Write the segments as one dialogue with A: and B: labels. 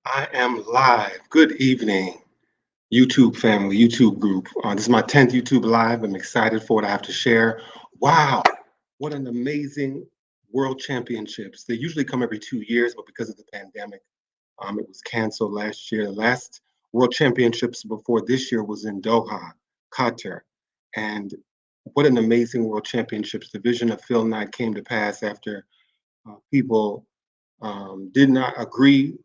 A: I am live. Good evening, YouTube family, YouTube group. This is my 10th YouTube live. I'm excited for what I have to share. Wow, what an amazing World Championships. They usually come every 2 years, but because of the pandemic, it was canceled last year. The last World Championships before this year was in Doha, Qatar. And what an amazing World Championships. The vision of Phil Knight came to pass after people did not agree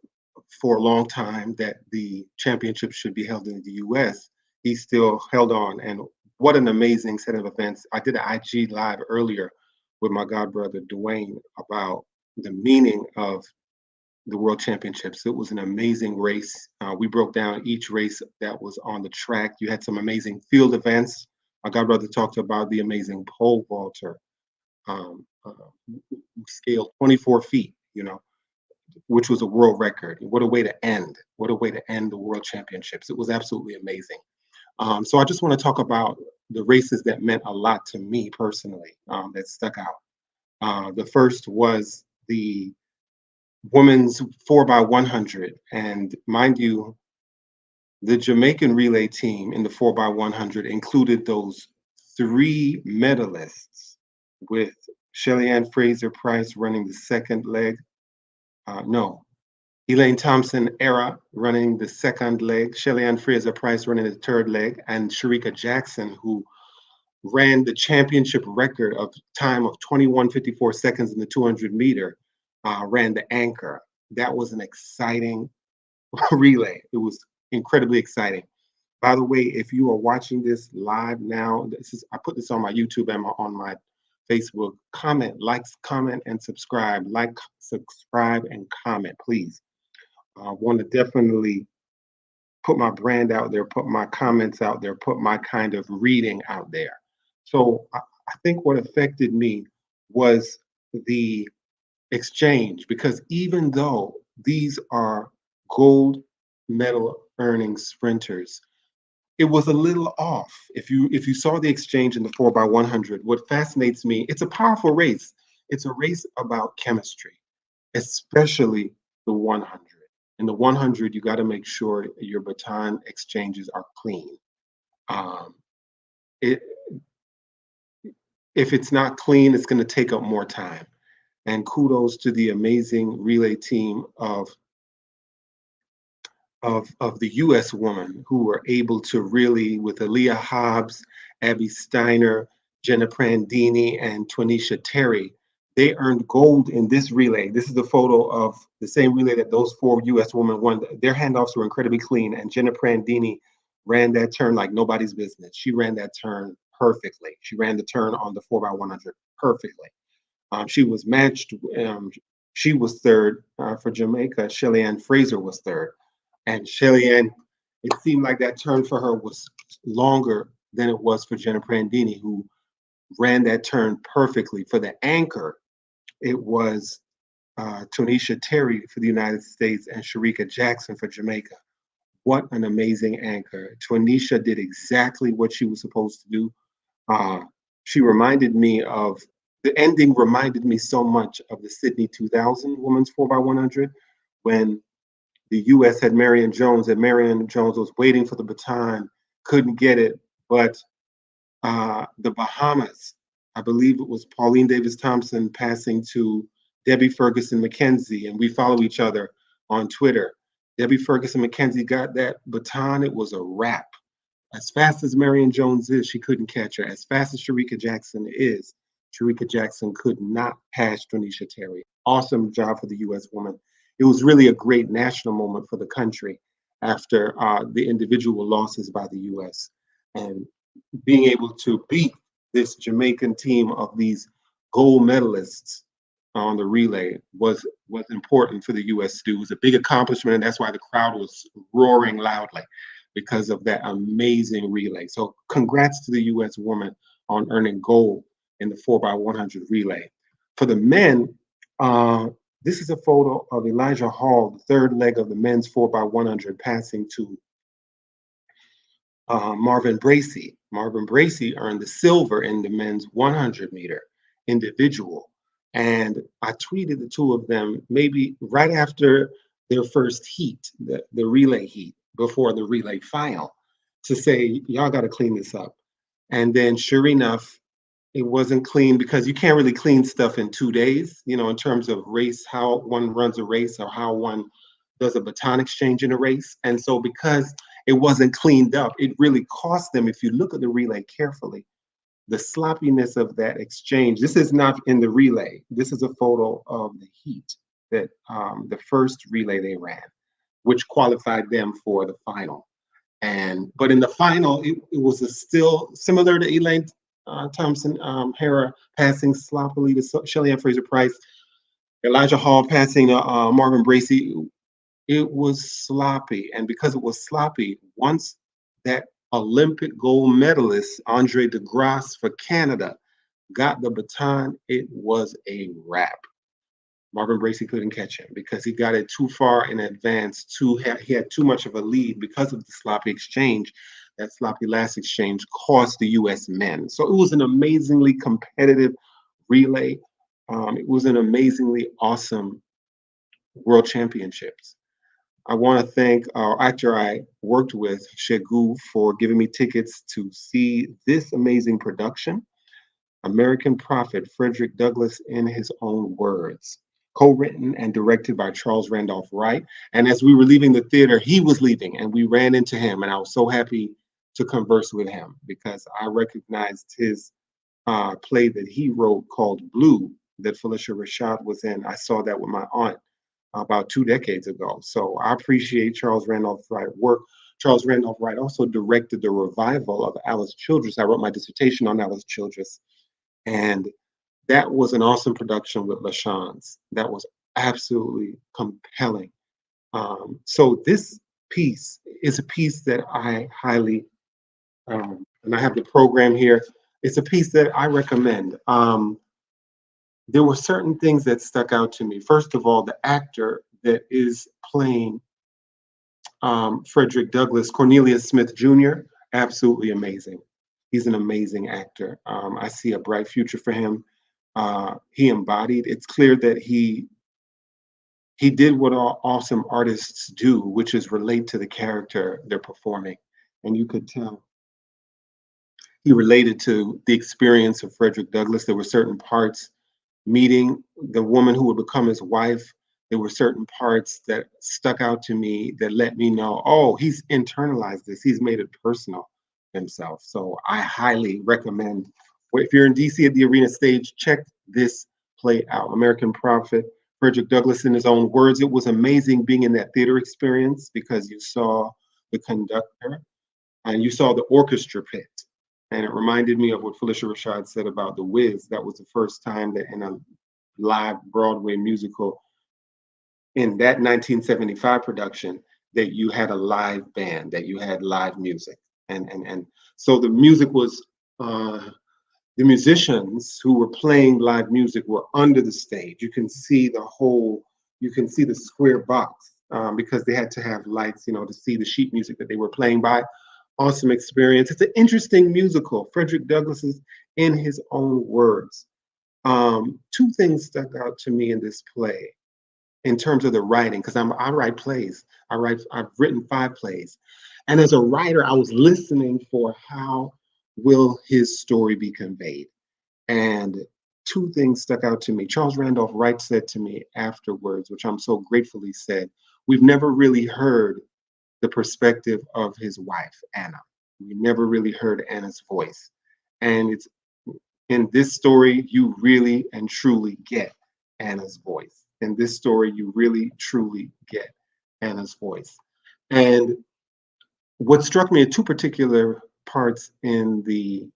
A: for a long time that the championship should be held in the US. He still held on, and what an amazing set of events. I did an IG live earlier with my godbrother Dwayne about the meaning of the World Championships. It was an amazing race. We broke down each race that was on the track. You had some amazing field events. My godbrother talked about the amazing pole vaulter, who scaled 24 feet, which was a world record. What a way to end. What a way to end the World Championships. It was absolutely amazing. So I just want to talk about the races that meant a lot to me personally, that stuck out. The first was the women's 4x100. And mind you, the Jamaican relay team in the 4x100 included those three medalists, with Shelly Ann Fraser Price running the second leg. No, Elaine Thompson Era running the second leg, Shelly Ann Fraser Price running the third leg, and Sharika Jackson, who ran the championship record of time of 21:54 seconds in the 200 meter, ran the anchor. That was an exciting relay. It was incredibly exciting. By the way, if you are watching this live now, I put this on my YouTube and on my Facebook. Comment, and subscribe. Like, subscribe, and comment, please. I want to definitely put my brand out there, put my comments out there, put my kind of reading out there. So I think what affected me was the exchange, because even though these are gold medal earning sprinters, it was a little off. If you saw the exchange in the 4x100, what fascinates me, it's a powerful race. It's a race about chemistry, especially the 100. In the 100, you got to make sure your baton exchanges are clean. Um, it, if it's not clean, it's going to take up more time. And kudos to the amazing relay team of the U.S. women who were able to really, with Aaliyah Hobbs, Abby Steiner, Jenna Prandini, and Twanisha Terry, they earned gold in this relay. This is the photo of the same relay that those four U.S. women won. Their handoffs were incredibly clean, and Jenna Prandini ran that turn like nobody's business. She ran that turn perfectly. She ran the turn on the 4x100 perfectly. She was matched. She was third for Jamaica. Shelly Ann Fraser was third. And Shelly Ann, it seemed like that turn for her was longer than it was for Jenna Prandini, who ran that turn perfectly. For the anchor, it was Tonisha Terry for the United States and Sharika Jackson for Jamaica. What an amazing anchor. Tonisha did exactly what she was supposed to do. Uh, she reminded me of, the ending reminded me so much of the Sydney 2000 women's 4x100, when the U.S. had Marion Jones, and Marion Jones was waiting for the baton, couldn't get it, but the Bahamas, I believe it was Pauline Davis Thompson passing to Debbie Ferguson McKenzie, and we follow each other on Twitter. Debbie Ferguson McKenzie got that baton, it was a wrap. As fast as Marion Jones is, she couldn't catch her. As fast as Sharika Jackson is, Sharika Jackson could not pass Tonisha Terry. Awesome job for the U.S. woman. It was really a great national moment for the country after the individual losses by the U.S. And being able to beat this Jamaican team of these gold medalists on the relay was important for the U.S. to do. It was a big accomplishment, and that's why the crowd was roaring loudly, because of that amazing relay. So congrats to the U.S. woman on earning gold in the 4x100 relay. For the men, this is a photo of Elijah Hall, the third leg of the men's 4x100, passing to Marvin Bracey. Marvin Bracey earned the silver in the men's 100 meter individual. And I tweeted the two of them maybe right after their first heat, the relay heat before the relay final, to say, y'all got to clean this up. And then sure enough, it wasn't clean because you can't really clean stuff in 2 days, in terms of race, how one runs a race or how one does a baton exchange in a race. And so because it wasn't cleaned up, it really cost them. If you look at the relay carefully, the sloppiness of that exchange. This is not in the relay. This is a photo of the heat that the first relay they ran, which qualified them for the final. But in the final, it was still similar to Elaine Thompson Hara passing sloppily to Shelley Ann Fraser Price, Elijah Hall passing Marvin Bracey. It was sloppy, and because it was sloppy, once that Olympic gold medalist Andre DeGrasse for Canada got the baton, it was a wrap. Marvin Bracey couldn't catch him because he got it too far in advance. He had too much of a lead because of the sloppy exchange. That sloppy last exchange cost the U.S. men. So it was an amazingly competitive relay. It was an amazingly awesome World Championships. I want to thank our actor I worked with, Shegu, for giving me tickets to see this amazing production, American Prophet, Frederick Douglass in His Own Words, co-written and directed by Charles Randolph Wright. And as we were leaving the theater, he was leaving, and we ran into him, and I was so happy to converse with him because I recognized his play that he wrote called Blue that Felicia Rashad was in. I saw that with my aunt about 2 decades ago. So I appreciate Charles Randolph Wright work. Charles Randolph Wright also directed the revival of Alice Childress. I wrote my dissertation on Alice Childress, and that was an awesome production with LaChanze. That was absolutely compelling. So this piece is a piece that I highly, and I have the program here. It's a piece that I recommend. There were certain things that stuck out to me. First of all, the actor that is playing Frederick Douglass, Cornelius Smith Jr., absolutely amazing. He's an amazing actor. I see a bright future for him. He embodied. It's clear that he did what all awesome artists do, which is relate to the character they're performing, and you could tell he related to the experience of Frederick Douglass. There were certain parts meeting the woman who would become his wife. There were certain parts that stuck out to me that let me know, oh, he's internalized this. He's made it personal himself. So I highly recommend, if you're in DC at the Arena Stage, check this play out. American Prophet, Frederick Douglass in his own words. It was amazing being in that theater experience because you saw the conductor and you saw the orchestra pit. And it reminded me of what Felicia Rashad said about The Wiz. That was the first time that in a live Broadway musical in that 1975 production that you had a live band, that you had live music. And so the music was, the musicians who were playing live music were under the stage. You can see you can see the square box because they had to have lights, to see the sheet music that they were playing by. Awesome experience. It's an interesting musical. Frederick Douglass is in his own words. Two things stuck out to me in this play in terms of the writing, because I write plays. I've written 5 plays. And as a writer, I was listening for how will his story be conveyed. And two things stuck out to me. Charles Randolph Wright said to me afterwards, which I'm so gratefully said, we've never really heard the perspective of his wife, Anna. We never really heard Anna's voice. And it's in this story, you really and truly get Anna's voice. In this story, you really truly get Anna's voice. And what struck me at two particular parts in the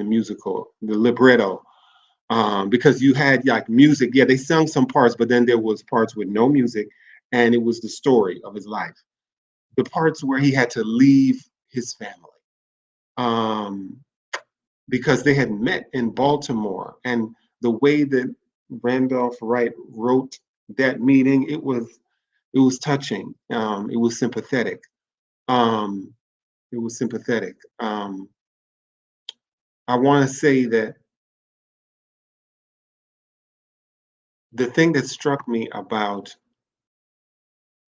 A: musical, the libretto, because you had like music. Yeah, they sung some parts, but then there was parts with no music, and it was the story of his life. The parts where he had to leave his family, because they had met in Baltimore, and the way that Randolph Wright wrote that meeting, it was touching. It was sympathetic. Um, it was sympathetic. I want to say that the thing that struck me about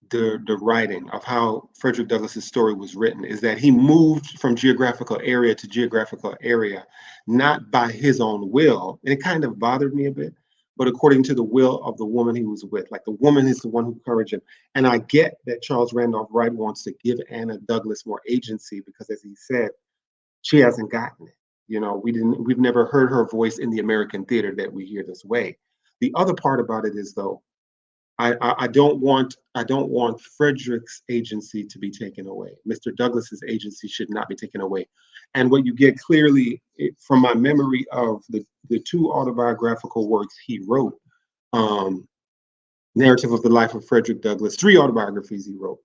A: the writing of how Frederick Douglass's story was written is that he moved from geographical area to geographical area, not by his own will. And it kind of bothered me a bit, but according to the will of the woman he was with. Like the woman is the one who encouraged him. And I get that Charles Randolph Wright wants to give Anna Douglass more agency because, as he said, she hasn't gotten it. You know, we've never heard her voice in the American theater that we hear this way. The other part about it is though, I don't want Frederick's agency to be taken away. Mr. Douglass's agency should not be taken away. And what you get clearly from my memory of the two autobiographical works he wrote, um, Narrative of the Life of Frederick Douglass, three autobiographies he wrote.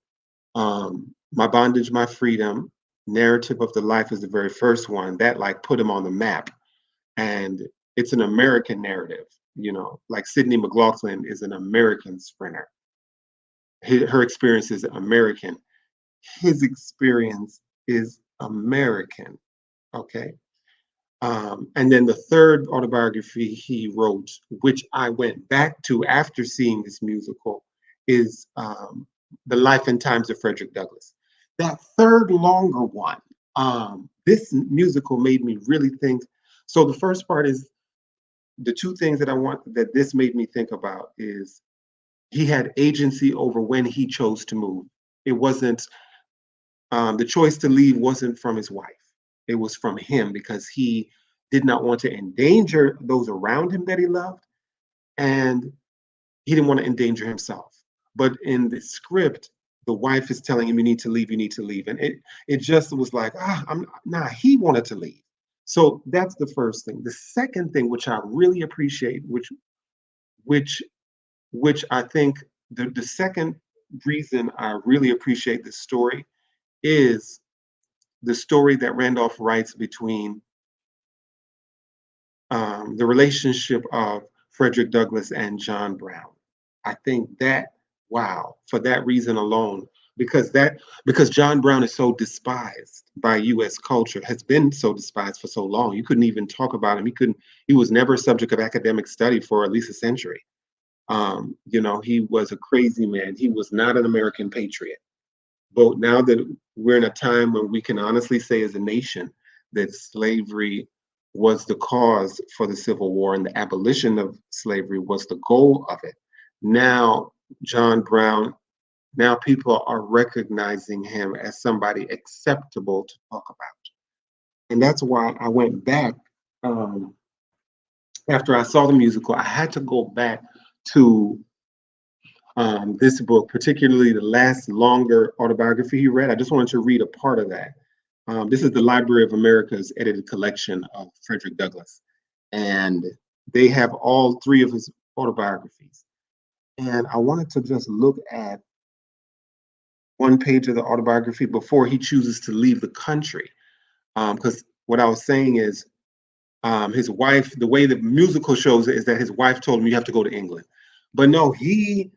A: My Bondage, My Freedom, Narrative of the Life is the very first one that like put him on the map. And it's an American narrative, you know, like Sydney McLaughlin is an American sprinter. Her experience is American. His experience is American. Okay. And then the third autobiography he wrote, which I went back to after seeing this musical, is The Life and Times of Frederick Douglass. That third longer one, this musical made me really think. So the first part is the two things that I want that this made me think about is he had agency over when he chose to move. It wasn't the choice to leave wasn't from his wife. It was from him because he did not want to endanger those around him that he loved, and he didn't want to endanger himself. But in the script, the wife is telling him, "You need to leave. You need to leave," and it just was like, I'm nah. He wanted to leave. So that's the first thing. The second thing, which I really appreciate, which which I think the second reason I really appreciate this story is the story that Randolph writes between the relationship of Frederick Douglass and John Brown. I think that, wow, for that reason alone, because John Brown is so despised by U.S. culture, has been so despised for so long. You couldn't even talk about him. He was never a subject of academic study for at least a century. You know, he was a crazy man. He was not an American patriot. But now that we're in a time when we can honestly say as a nation that slavery was the cause for the Civil War and the abolition of slavery was the goal of it. Now, John Brown, now people are recognizing him as somebody acceptable to talk about. And that's why I went back um, after I saw the musical, I had to go back to this book, particularly the last longer autobiography he read. I just wanted to read a part of that. This is the Library of America's edited collection of Frederick Douglass. And they have all three of his autobiographies. And I wanted to just look at one page of the autobiography before he chooses to leave the country. Because what I was saying is his wife, the way the musical shows it is that his wife told him, you have to go to England. But no, he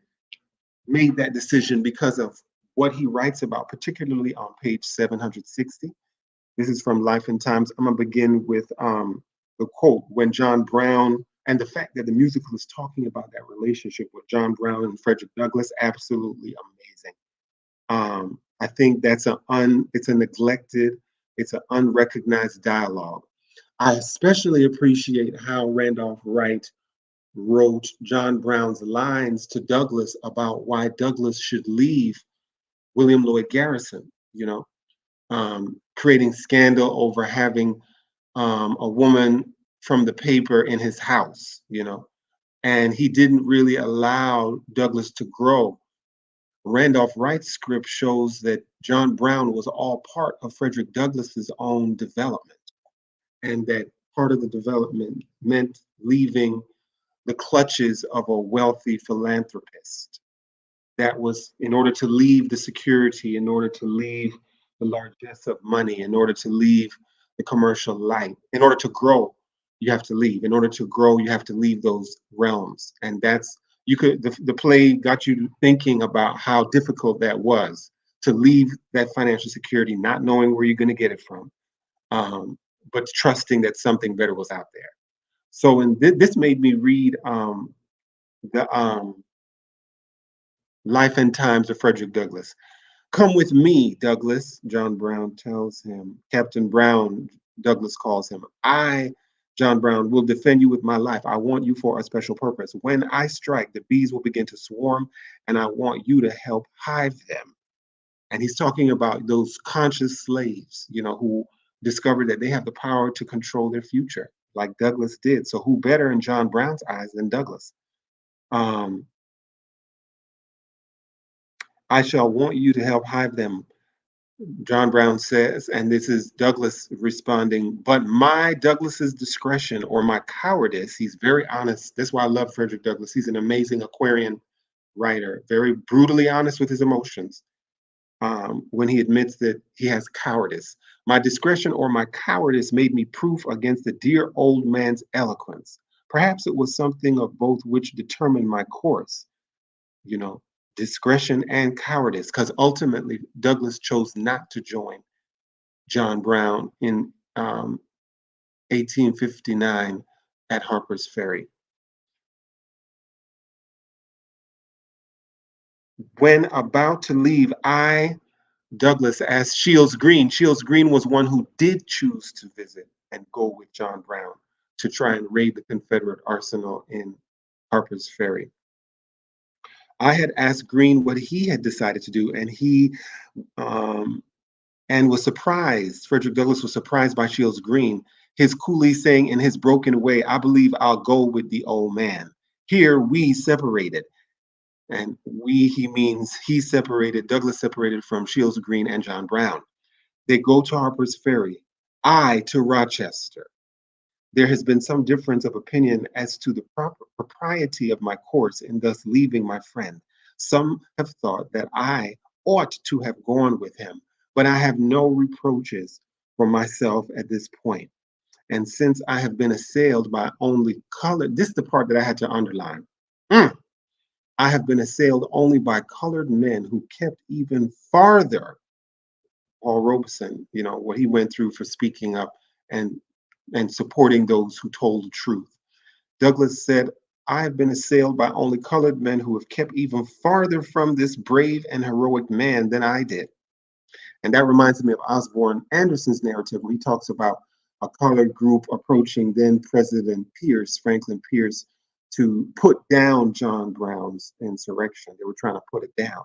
A: made that decision because of what he writes about, particularly on page 760. This is from Life and Times. I'm going to begin with the quote, when John Brown, and the fact that the musical is talking about that relationship with John Brown and Frederick Douglass, absolutely amazing. I think it's a neglected, it's an unrecognized dialogue. I especially appreciate how Randolph Wright wrote John Brown's lines to Douglass about why Douglass should leave William Lloyd Garrison, you know, creating scandal over having a woman from the paper in his house, you know, and he didn't really allow Douglass to grow. Randolph Wright's script shows that John Brown was all part of Frederick Douglass's own development, and that part of the development meant leaving the clutches of a wealthy philanthropist. That was in order to leave the security, in order to leave the largesse of money, in order to leave the commercial light, in order to grow, you have to leave. In order to grow, you have to leave those realms. And that's, the play got you thinking about how difficult that was to leave that financial security, not knowing where you're going to get it from, but trusting that something better was out there. So this made me read The Life and Times of Frederick Douglass. Come with me, Douglas, John Brown tells him. Captain Brown, Douglas calls him. John Brown, will defend you with my life. I want you for a special purpose. When I strike, the bees will begin to swarm, and I want you to help hive them. And he's talking about those conscious slaves, who discovered that they have the power to control their future, like Douglas did. So who better in John Brown's eyes than Douglas? Um, I shall want you to help hive them, John Brown says, and this is Douglas responding, but my Douglas's discretion or my cowardice, he's very honest. That's why I love Frederick Douglass. He's an amazing Aquarian writer, very brutally honest with his emotions. When he admits that he has cowardice. My discretion or my cowardice made me proof against the dear old man's eloquence. Perhaps it was something of both which determined my course, you know, discretion and cowardice, because ultimately Douglas chose not to join John Brown in 1859 at Harper's Ferry. When about to leave, Douglas asked Shields Green. Shields Green was one who did choose to visit and go with John Brown to try and raid the Confederate arsenal in Harper's Ferry. I had asked Green what he had decided to do, and he um, and was surprised. Frederick Douglass was surprised by Shields Green, his coolly saying in his broken way, "I believe I'll go with the old man." Here we separated, and we he means he separated. Douglass separated from Shields Green and John Brown. They go to Harper's Ferry, I to Rochester. There has been some difference of opinion as to the proper propriety of my course in thus leaving my friend. Some have thought that I ought to have gone with him, but I have no reproaches for myself at this point. And since I have been assailed by only colored, this is the part that I had to underline. Mm. I have been assailed only by colored men who kept even farther. Paul Robeson, what he went through for speaking up and supporting those who told the truth. Douglas said, I have been assailed by only colored men who have kept even farther from this brave and heroic man than I did. And that reminds me of Osborne Anderson's narrative when he talks about a colored group approaching then President Pierce, Franklin Pierce, to put down John Brown's insurrection. They were trying to put it down.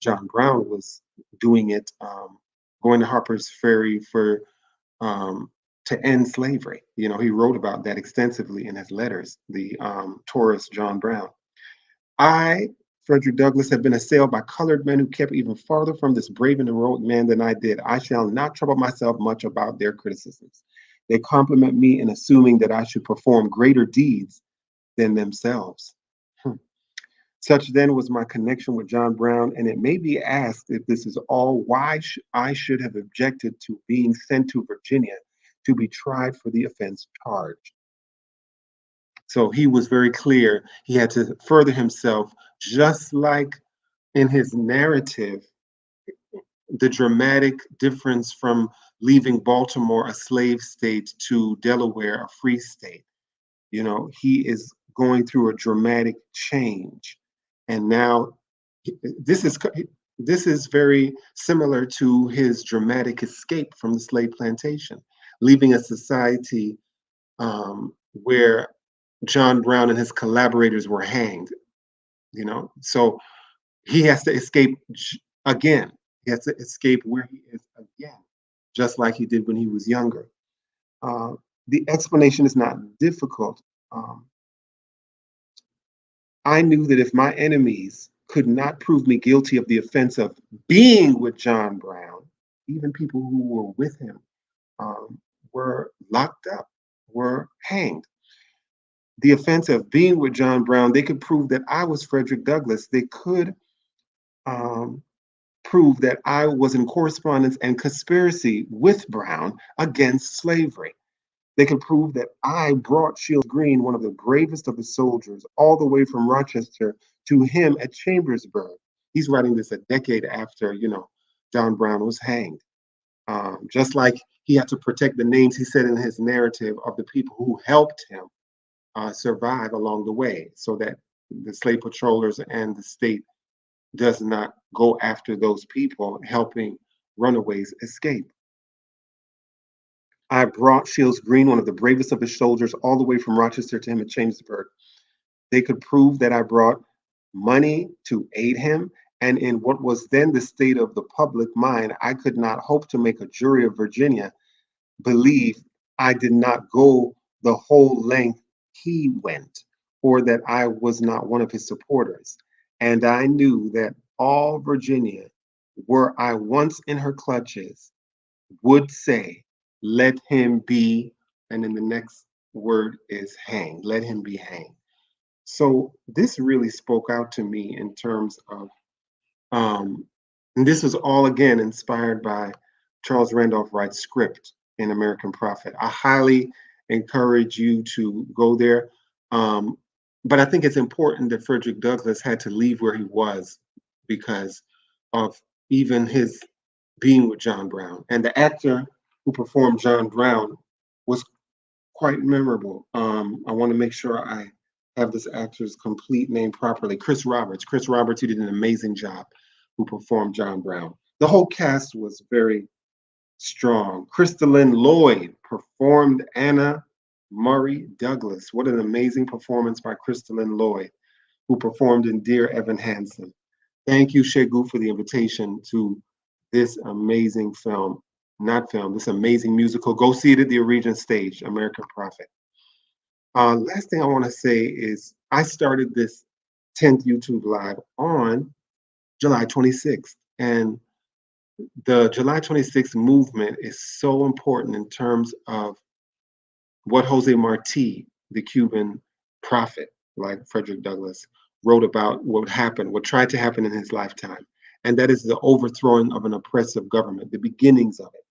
A: John Brown was doing it, going to Harper's Ferry um, to end slavery. He wrote about that extensively in his letters, the Taurus John Brown. I, Frederick Douglass, have been assailed by colored men who kept even farther from this brave and heroic man than I did. I shall not trouble myself much about their criticisms. They compliment me in assuming that I should perform greater deeds than themselves. Hmm. Such then was my connection with John Brown, and it may be asked if this is all why I should have objected to being sent to Virginia to be tried for the offense charged. So he was very clear. He had to further himself, just like in his narrative, the dramatic difference from leaving Baltimore, a slave state, to Delaware, a free state. He is going through a dramatic change. And now this is this is very similar to his dramatic escape from the slave plantation, leaving a society where John Brown and his collaborators were hanged. So he has to escape again. He has to escape where he is again, just like he did when he was younger. Uh, the explanation is not difficult. Um, I knew that if my enemies could not prove me guilty of the offense of being with John Brown, even people who were with him um, were locked up, were hanged. The offense of being with John Brown, they could prove that I was Frederick Douglass. They could um, prove that I was in correspondence and conspiracy with Brown against slavery. They could prove that I brought Shields Green, one of the bravest of the soldiers, all the way from Rochester to him at Chambersburg. He's writing this a decade after, John Brown was hanged. Just like he had to protect the names he said in his narrative of the people who helped him survive along the way, so that the slave patrollers and the state does not go after those people, helping runaways escape. I brought Shields Green, one of the bravest of his soldiers, all the way from Rochester to him at Chambersburg. They could prove that I brought money to aid him. And in what was then the state of the public mind, I could not hope to make a jury of Virginia believe I did not go the whole length he went, or that I was not one of his supporters. And I knew that all Virginia, were I once in her clutches, would say, let him be, and then the next word is hang, let him be hanged. So this really spoke out to me in terms of, and this was all again inspired by Charles Randolph Wright's script in American Prophet. I highly encourage you to go there. Um, but I think it's important that Frederick Douglass had to leave where he was because of even his being with John Brown. And the actor who performed John Brown was quite memorable. I want to make sure I have this actor's complete name properly. Chris Roberts. Chris Roberts, he did an amazing job who performed John Brown. The whole cast was very strong. Crystalline Lloyd performed Anna Murray Douglas. What an amazing performance by Crystalline Lloyd, who performed in Dear Evan Hansen. Thank you, Shegu, for the invitation to this amazing film, not film, this amazing musical. Go see it at the Regent Stage, American Prophet. Last thing I want to say is I started this 10th YouTube Live on July 26th. And the July 26th movement is so important in terms of what Jose Marti, the Cuban prophet, like Frederick Douglass, wrote about what happened, what tried to happen in his lifetime. And that is the overthrowing of an oppressive government, the beginnings of it.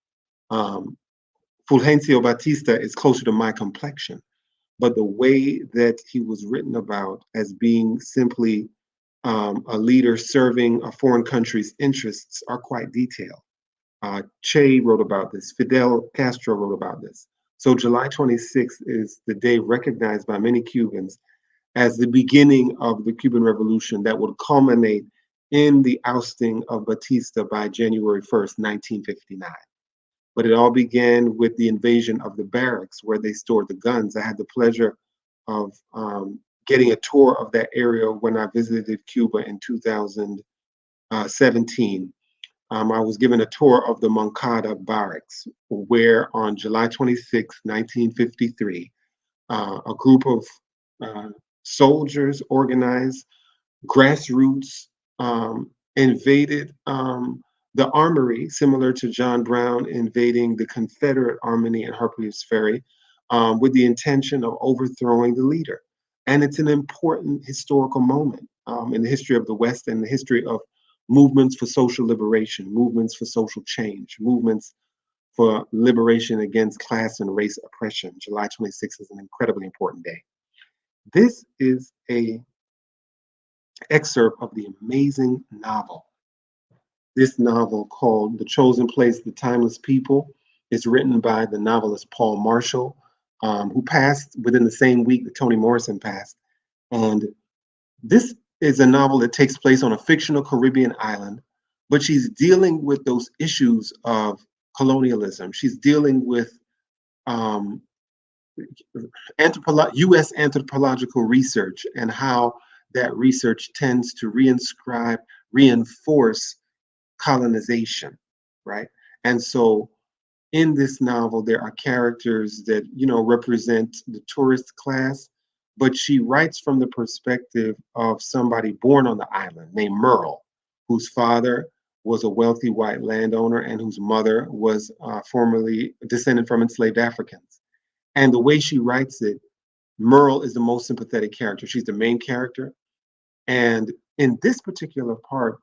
A: Fulgencio Batista is closer to my complexion, but the way that he was written about as being simply a leader serving a foreign country's interests are quite detailed. Che wrote about this. Fidel Castro wrote about this. So July 26th is the day recognized by many Cubans as the beginning of the Cuban Revolution that would culminate in the ousting of Batista by January 1st, 1959. But it all began with the invasion of the barracks where they stored the guns. I had the pleasure of getting a tour of that area when I visited Cuba in 2017. I was given a tour of the Moncada barracks, where on July 26, 1953, a group of soldiers organized grassroots invaded the armory, similar to John Brown invading the Confederate armory in Harper's Ferry, with the intention of overthrowing the leader. And it's an important historical moment in the history of the West and the history of movements for social liberation, movements for social change, movements for liberation against class and race oppression. July 26th is an incredibly important day. This is a excerpt of the amazing novel. This novel called The Chosen Place, The Timeless People is written by the novelist Paule Marshall, who passed within the same week that Toni Morrison passed. And this is a novel that takes place on a fictional Caribbean island, but she's dealing with those issues of colonialism. She's dealing with U.S. anthropological research and how that research tends to reinforce colonization, right? And so in this novel, there are characters that, represent the tourist class, but she writes from the perspective of somebody born on the island named Merle, whose father was a wealthy white landowner and whose mother was formerly descended from enslaved Africans. And the way she writes it, Merle is the most sympathetic character. She's the main character. And in this particular part,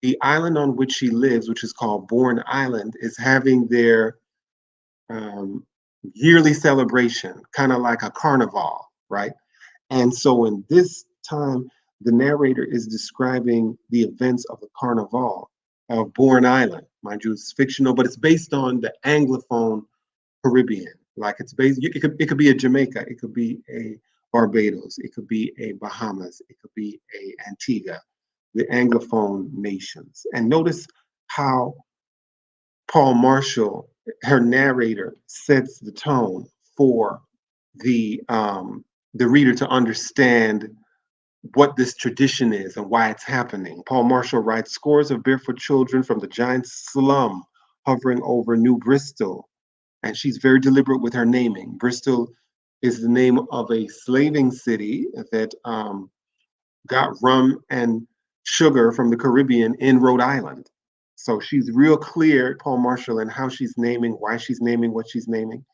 A: the island on which she lives, which is called Bourne Island, is having their yearly celebration, kind of like a carnival, right? And so in this time, the narrator is describing the events of the carnival of Bourne Island. Mind you, it's fictional, but it's based on the Anglophone Caribbean. Like it's based, it could be a Jamaica, it could be a Barbados, it could be a Bahamas, it could be a Antigua, the Anglophone nations. And notice how Paule Marshall, her narrator, sets the tone for the reader to understand what this tradition is and why it's happening. Paule Marshall writes scores of barefoot children from the giant slum hovering over New Bristol. And she's very deliberate with her naming. Bristol is the name of a slaving city that got rum and sugar from the Caribbean in Rhode Island. So she's real clear, Paule Marshall, in how she's naming, why she's naming what she's naming.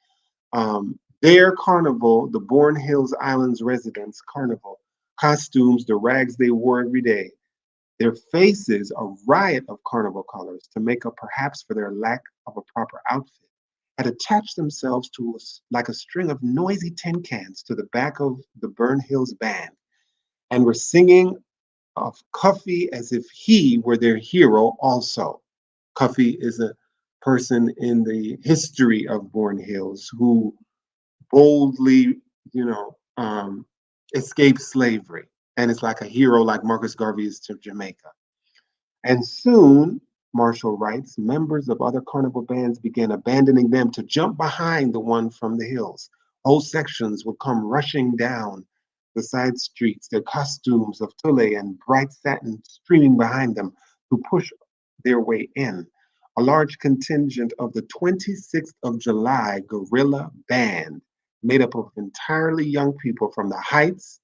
A: Their carnival, the Bourne Hills Islands residents' carnival, costumes, the rags they wore every day, their faces a riot of carnival colors to make up perhaps for their lack of a proper outfit, had attached themselves to like a string of noisy tin cans to the back of the Burn Hills band and were singing of Cuffy as if he were their hero also. Cuffy is a person in the history of Bourne Hills who boldly, you know, escaped slavery and is like a hero like Marcus Garvey is to Jamaica. And soon, Marshall writes, members of other carnival bands began abandoning them to jump behind the one from the hills. Whole sections would come rushing down the side streets, their costumes of tulle and bright satin streaming behind them to push their way in. A large contingent of the 26th of July Guerrilla Band, made up of entirely young people from the Heights.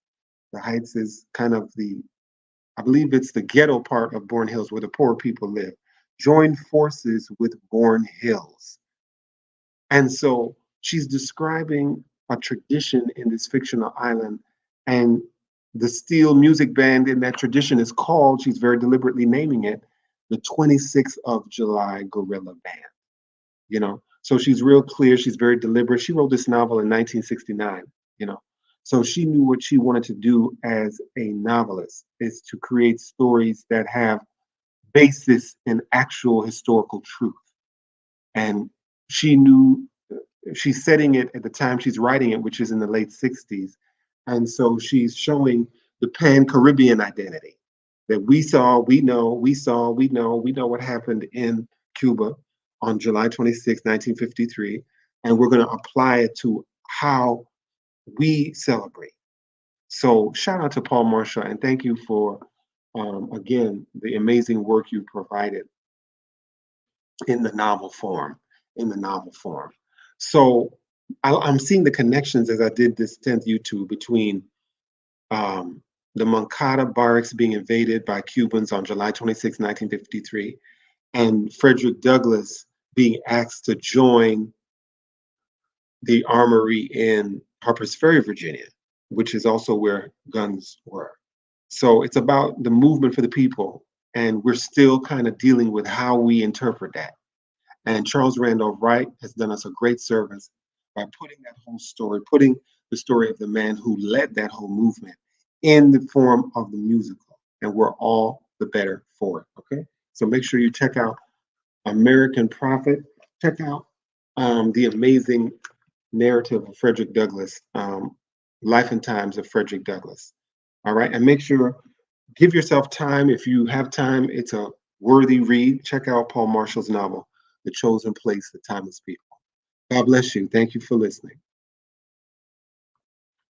A: The Heights is kind of I believe it's the ghetto part of Bourne Hills where the poor people live, joined forces with Bourne Hills. And so she's describing a tradition in this fictional island, and the steel music band in that tradition is called, she's very deliberately naming it, the 26th of July Guerrilla Band. You know, so she's real clear, she's very deliberate. She wrote this novel in 1969, you know. So she knew what she wanted to do as a novelist is to create stories that have basis in actual historical truth. And she knew she's setting it at the time she's writing it, which is in the late 60s. And so she's showing the pan-Caribbean identity that we saw, we know, we saw, we know what happened in Cuba on July 26, 1953. And we're going to apply it to how we celebrate. So shout out to Paule Marshall and thank you for, again, the amazing work you provided in the novel form, in the novel form. So I'm seeing the connections as I did this 10th YouTube between the Moncada barracks being invaded by Cubans on July 26, 1953, and Frederick Douglass being asked to join the armory in Harper's Ferry, Virginia, which is also where guns were. So it's about the movement for the people, and we're still kind of dealing with how we interpret that. And Charles Randolph Wright has done us a great service by putting that whole story, putting the story of the man who led that whole movement in the form of the musical. And we're all the better for it. Okay. So make sure you check out American Prophet. Check out the amazing narrative of Frederick Douglass, Life and Times of Frederick Douglass. All right. And make sure, give yourself time. If you have time, it's a worthy read. Check out Paule Marshall's novel, The Chosen Place, The Timeless People. God bless you. Thank you for listening.